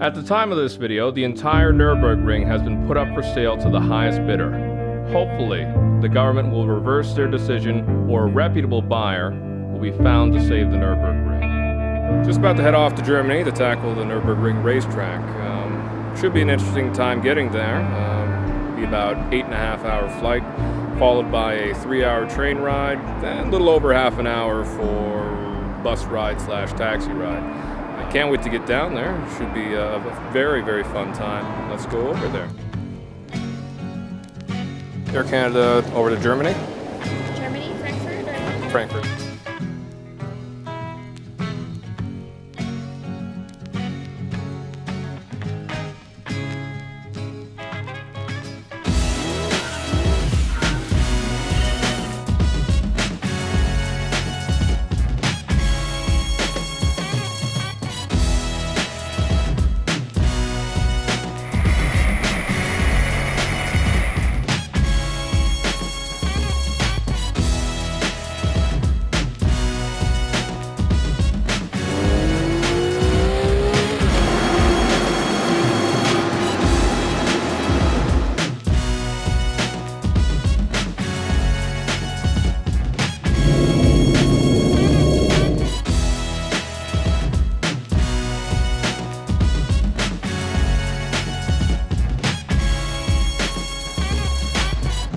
At the time of this video, the entire Nurburgring has been put up for sale to the highest bidder. Hopefully, the government will reverse their decision or a reputable buyer will be found to save the Nurburgring. Just about to head off to Germany to tackle the Nurburgring racetrack. Should be an interesting time getting there. Be about 8.5-hour flight, followed by a 3-hour train ride, then a little over half an hour for bus ride / taxi ride. I can't wait to get down there. It should be a very, very fun time. Let's go over there. Air Canada over to Germany? Germany, Frankfurt? Or? Frankfurt.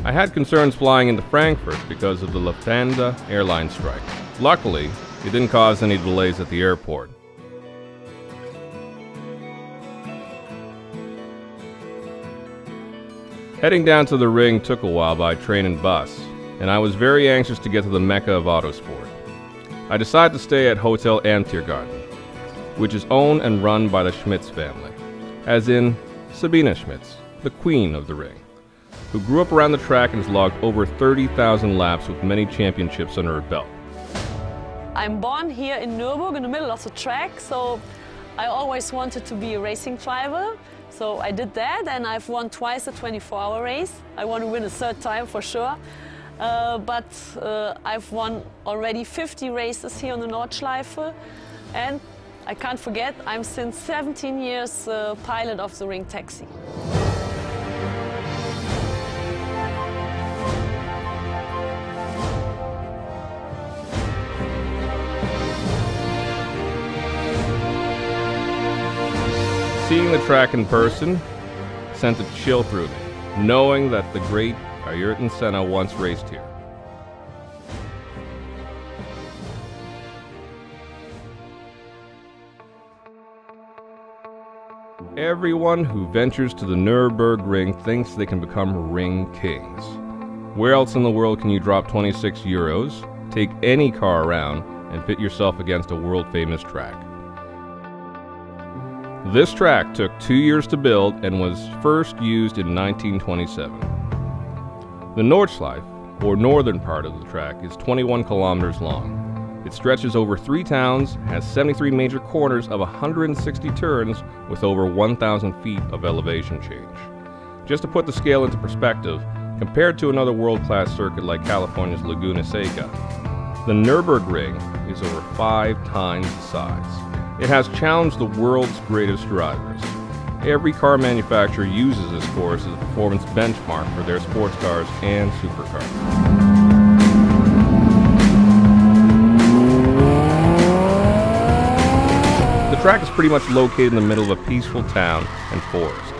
I had concerns flying into Frankfurt because of the Lufthansa airline strike. Luckily, it didn't cause any delays at the airport. Heading down to the ring took a while by train and bus, and I was very anxious to get to the mecca of autosport. I decided to stay at Hotel Amtiergarten, which is owned and run by the Schmitz family, as in Sabine Schmitz, the queen of the ring, who grew up around the track and has logged over 30,000 laps with many championships under her belt. I'm born here in Nurburgring, in the middle of the track, so I always wanted to be a racing driver. So I did that, and I've won twice a 24-hour race. I want to win a third time for sure. But I've won already 50 races here on the Nordschleife. And I can't forget, I'm since 17 years pilot of the ring taxi. Seeing the track in person sent a chill through me, knowing that the great Ayrton Senna once raced here. Everyone who ventures to the Nurburgring thinks they can become ring kings. Where else in the world can you drop 26 euros, take any car around, and pit yourself against a world-famous track? This track took 2 years to build and was first used in 1927. The Nordschleife, or northern part of the track, is 21 kilometers long. It stretches over 3 towns, has 73 major corners of 160 turns with over 1,000 feet of elevation change. Just to put the scale into perspective, compared to another world-class circuit like California's Laguna Seca, the Nurburgring is over 5 times the size. It has challenged the world's greatest drivers. Every car manufacturer uses this course as a performance benchmark for their sports cars and supercars. The track is pretty much located in the middle of a peaceful town and forest.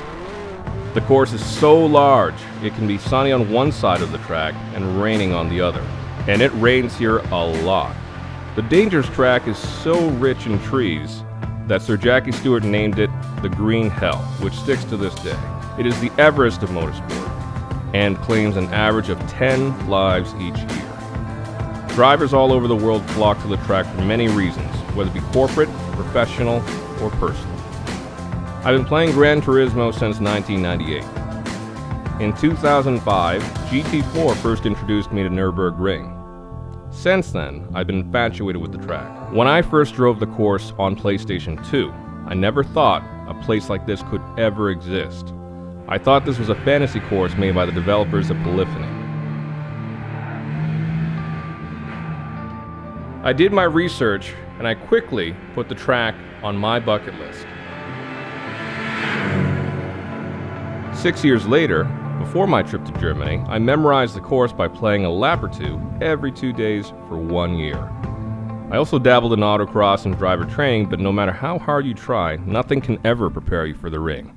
The course is so large, it can be sunny on one side of the track and raining on the other. And it rains here a lot. The dangerous track is so rich in trees that Sir Jackie Stewart named it the Green Hell, which sticks to this day. It is the Everest of motorsport and claims an average of 10 lives each year. Drivers all over the world flock to the track for many reasons, whether it be corporate, professional, or personal. I've been playing Gran Turismo since 1998. In 2005, GT4 first introduced me to Nurburgring. Since then, I've been infatuated with the track. When I first drove the course on PlayStation 2, I never thought a place like this could ever exist. I thought this was a fantasy course made by the developers of Polyphony. I did my research, and I quickly put the track on my bucket list. 6 years later, before my trip to Germany, I memorized the course by playing a lap or two every 2 days for 1 year. I also dabbled in autocross and driver training, but no matter how hard you try, nothing can ever prepare you for the ring.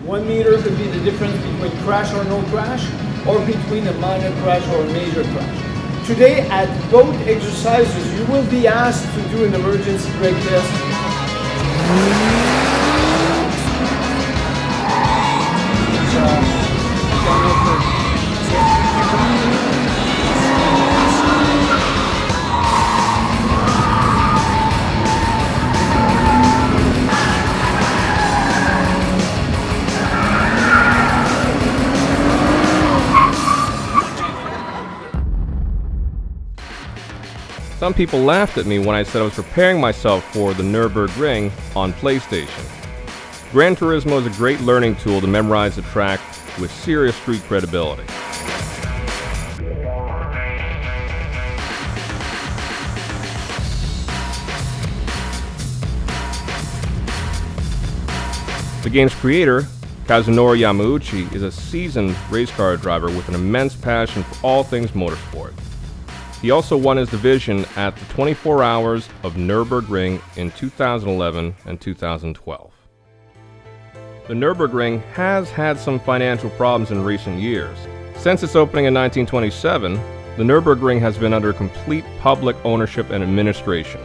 1 meter could be the difference between crash or no crash, or between a minor crash or a major crash. Today at both exercises, you will be asked to do an emergency brake test. Some people laughed at me when I said I was preparing myself for the Nurburgring on PlayStation. Gran Turismo is a great learning tool to memorize the track with serious street credibility. The game's creator, Kazunori Yamauchi, is a seasoned race car driver with an immense passion for all things motorsport. He also won his division at the 24 Hours of Nurburgring in 2011 and 2012. The Nurburgring has had some financial problems in recent years. Since its opening in 1927, the Nurburgring has been under complete public ownership and administration.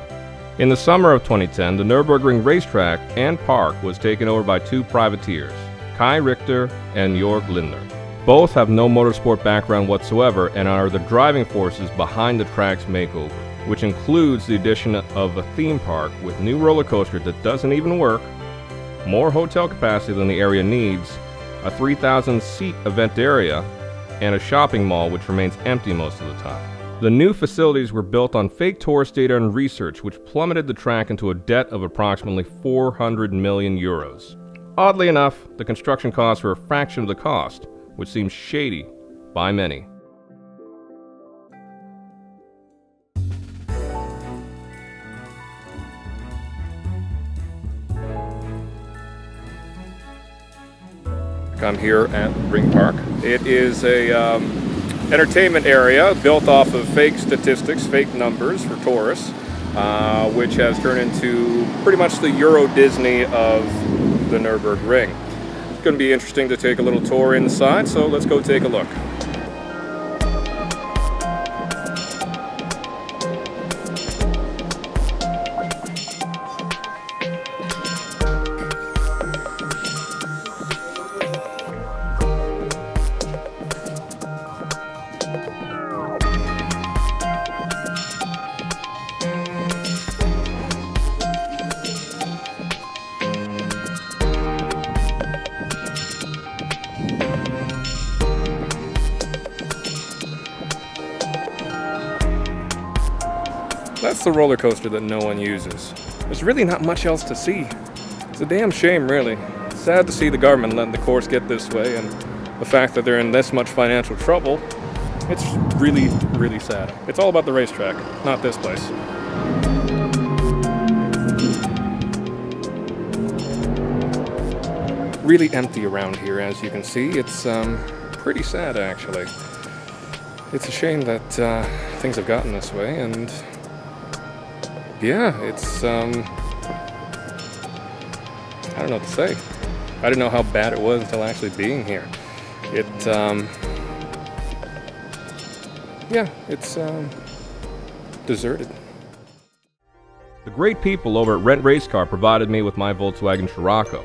In the summer of 2010, the Nurburgring racetrack and park was taken over by two privateers, Kai Richter and Jörg Lindner. Both have no motorsport background whatsoever and are the driving forces behind the track's makeover, which includes the addition of a theme park with new roller coaster that doesn't even work, more hotel capacity than the area needs, a 3,000-seat event area, and a shopping mall which remains empty most of the time. The new facilities were built on fake tourist data and research, which plummeted the track into a debt of approximately 400 million euros. Oddly enough, the construction costs were a fraction of the cost, which seems shady by many. I'm here at Ring Park. It is a entertainment area built off of fake statistics, fake numbers for tourists, which has turned into pretty much the Euro Disney of the Nurburgring. It's going to be interesting to take a little tour inside, so let's go take a look. That's the roller coaster that no one uses. There's really not much else to see. It's a damn shame, really. It's sad to see the government letting the course get this way, and the fact that they're in this much financial trouble, it's really, really sad. It's all about the racetrack, not this place. Really empty around here, as you can see. It's pretty sad, actually. It's a shame that things have gotten this way, and yeah, it's, I don't know what to say. I didn't know how bad it was until actually being here. Yeah, it's deserted. The great people over at Rent Race Car provided me with my Volkswagen Scirocco.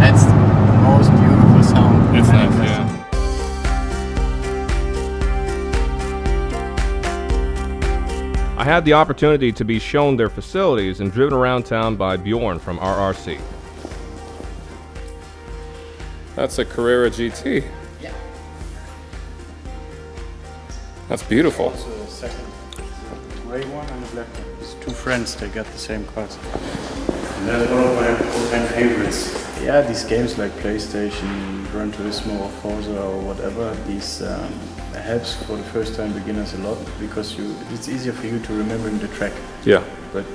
That's the most beautiful sound. It's nice, yeah. I had the opportunity to be shown their facilities and driven around town by Bjorn from RRC. That's a Carrera GT. Yeah. That's beautiful. Also the second gray one and the black one. It's two friends, they got the same cars. And that's one of my all-time favorites. Yeah, these games like PlayStation, Gran Turismo or Forza or whatever, these It helps for the first time beginners a lot because it's easier for you to remember the track. Yeah. But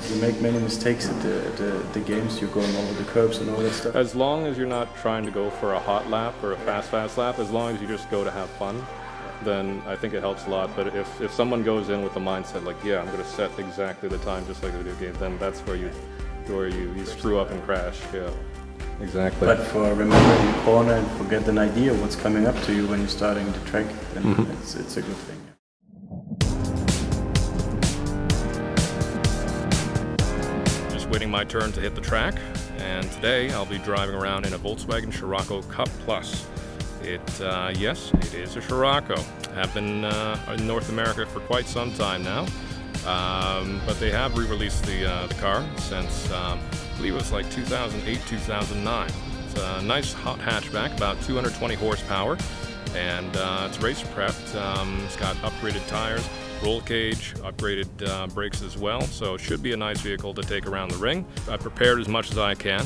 you make many mistakes at the games. You're going over the curbs and all that stuff. As long as you're not trying to go for a hot lap or a fast lap, as long as you just go to have fun, then I think it helps a lot. But if someone goes in with the mindset like, yeah, I'm going to set exactly the time just like the video game, then that's where you screw up and crash. Yeah, exactly. But for remembering the corner and for getting an idea what's coming up to you when you're starting the track, then it's a good thing. Waiting my turn to hit the track, and today I'll be driving around in a Volkswagen Scirocco Cup Plus. Yes, it is a Scirocco. Have been in North America for quite some time now, but they have re-released the car since I believe it was like 2008, 2009. It's a nice hot hatchback, about 220 horsepower, and it's race prepped. It's got upgraded tires, roll cage, upgraded brakes as well, so it should be a nice vehicle to take around the ring. I've prepared as much as I can.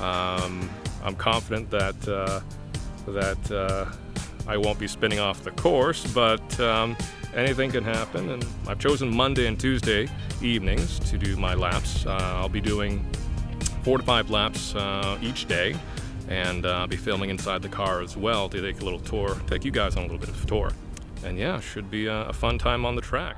I'm confident that I won't be spinning off the course, but anything can happen, and I've chosen Monday and Tuesday evenings to do my laps. I'll be doing 4 to 5 laps each day, and I'll be filming inside the car as well to take a little tour, take you guys on a little bit of a tour. And yeah, should be a fun time on the track.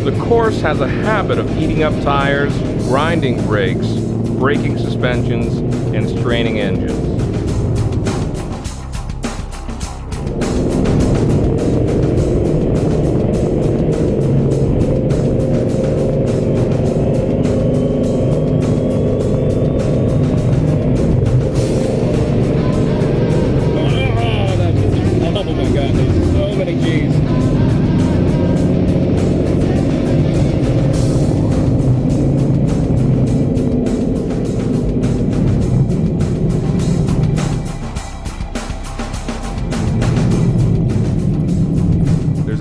The course has a habit of eating up tires, grinding brakes, breaking suspensions, and straining engines.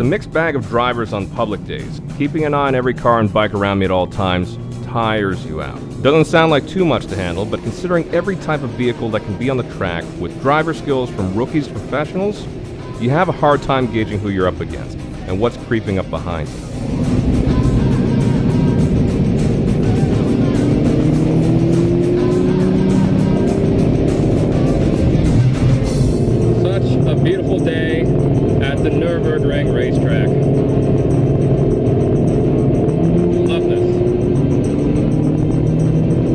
A mixed bag of drivers on public days. Keeping an eye on every car and bike around me at all times tires you out. Doesn't sound like too much to handle, but considering every type of vehicle that can be on the track with driver skills from rookies to professionals, you have a hard time gauging who you're up against and what's creeping up behind you. Such a beautiful day at the Nurburgring racetrack. Love this.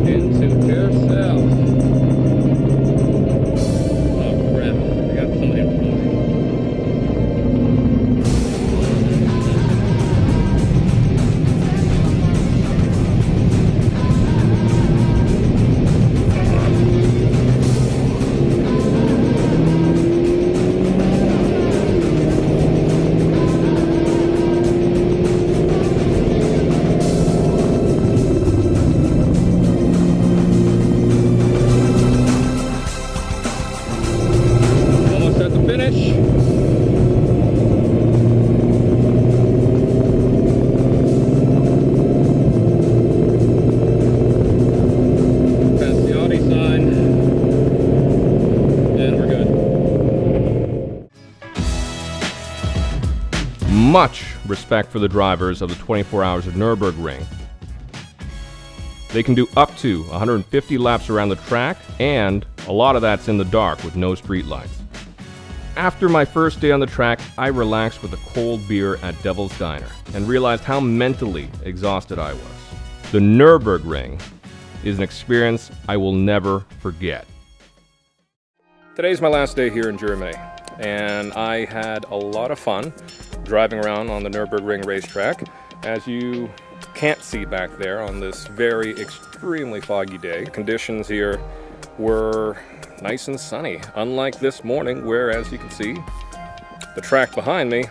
Into yourself. Oh crap, I got somebody in front of me. Much respect for the drivers of the 24 Hours of Nurburgring. They can do up to 150 laps around the track, and a lot of that's in the dark with no street lights. After my first day on the track, I relaxed with a cold beer at Devil's Diner and realized how mentally exhausted I was. The Nurburgring is an experience I will never forget. Today's my last day here in Germany, and I had a lot of fun driving around on the Nurburgring racetrack. As you can't see back there on this very extremely foggy day, conditions here were nice and sunny, unlike this morning where, as you can see, the track behind me,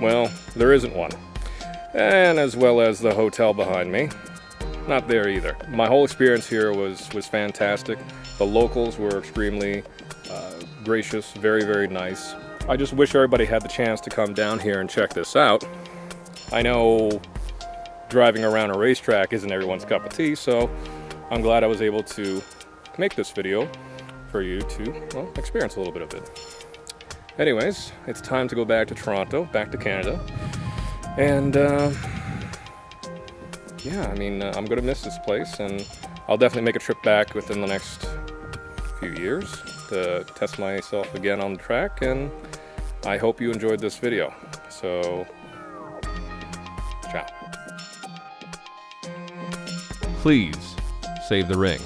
well, there isn't one. And as well as the hotel behind me. not there either. My whole experience here was fantastic. The locals were extremely gracious, very, very nice. I just wish everybody had the chance to come down here and check this out. I know driving around a racetrack isn't everyone's cup of tea, so I'm glad I was able to make this video for you to, well, experience a little bit of it. Anyways, it's time to go back to Toronto, back to Canada, and yeah, I mean, I'm gonna miss this place, and I'll definitely make a trip back within the next few years to test myself again on the track, and I hope you enjoyed this video. So, ciao. Please save the ring.